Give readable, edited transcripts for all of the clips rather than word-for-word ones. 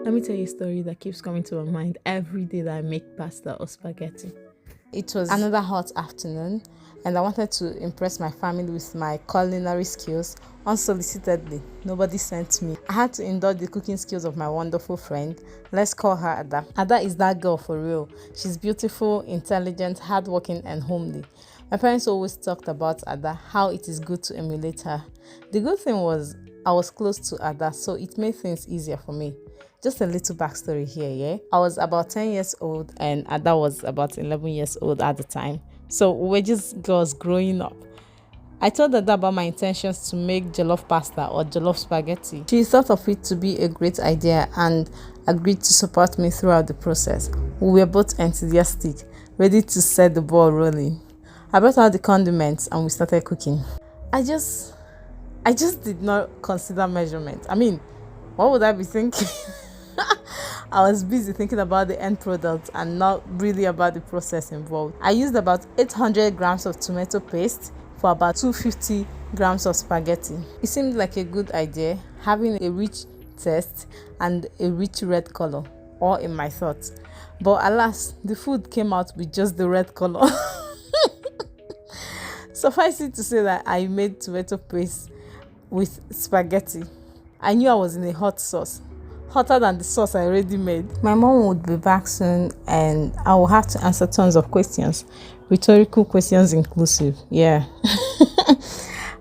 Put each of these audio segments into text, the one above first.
Let me tell you a story that keeps coming to my mind every day that I make pasta or spaghetti. It was another hot afternoon, and I wanted to impress my family with my culinary skills unsolicitedly. Nobody sent me. I had to indulge the cooking skills of my wonderful friend. Let's call her Ada. Ada is that girl for real. She's beautiful, intelligent, hardworking, and homely. My parents always talked about Ada, how it is good to emulate her. The good thing was I was close to Ada, so it made things easier for me. Just a little backstory here, yeah? I was about 10 years old and Ada was about 11 years old at the time. So we were just girls growing up. I told Ada about my intentions to make jollof pasta or jollof spaghetti. She thought of it to be a great idea and agreed to support me throughout the process. We were both enthusiastic, ready to set the ball rolling. I brought out the condiments and we started cooking. I just did not consider measurement. I mean, what would I be thinking? I was busy thinking about the end product and not really about the process involved. I used about 800 grams of tomato paste for about 250 grams of spaghetti. It seemed like a good idea, having a rich taste and a rich red color, all in my thoughts. But alas, the food came out with just the red color. Suffice it to say that I made tomato paste with spaghetti. I knew I was in a hot sauce, hotter than the sauce I already made. My mom would be back soon and I will have to answer tons of questions, rhetorical questions inclusive. Yeah.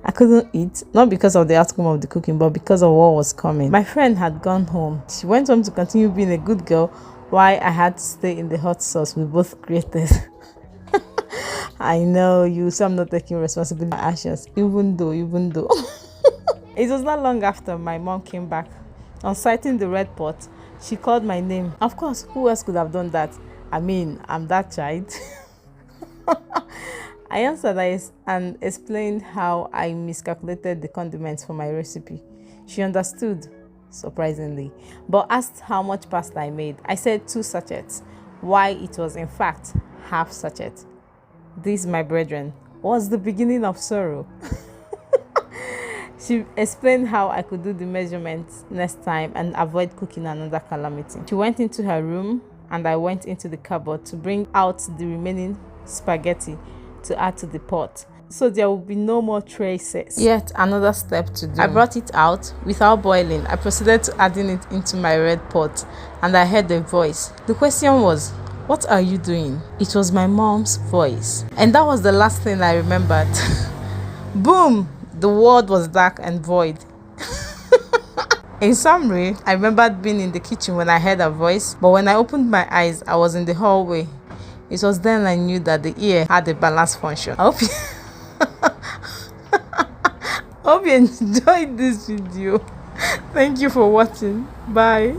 I couldn't eat, not because of the outcome of the cooking, but because of what was coming. My friend had gone home. She went home to continue being a good girl while I had to stay in the hot sauce we both created. I know you, so I'm not taking responsibility for my actions, even though. It was not long after my mom came back. On sighting the red pot, she called my name. Of course, who else could have done that? I mean, I'm that child. I answered and explained how I miscalculated the condiments for my recipe. She understood, surprisingly, but asked how much pasta I made. I said 2 sachets, why it was in fact half sachet. This, my brethren, was the beginning of sorrow. She explained how I could do the measurements next time and avoid cooking another calamity. She went into her room and I went into the cupboard to bring out the remaining spaghetti to add to the pot, so there will be no more traces. Yet another step to do. I brought it out without boiling. I proceeded to adding it into my red pot and I heard a voice. The question was, "What are you doing?" It was my mom's voice. And that was the last thing I remembered. Boom! The world was dark and void. In summary, I remembered being in the kitchen when I heard a voice, but when I opened my eyes, I was in the hallway. It was then I knew that the ear had a balance function. I hope you enjoyed this video. Thank you for watching. Bye.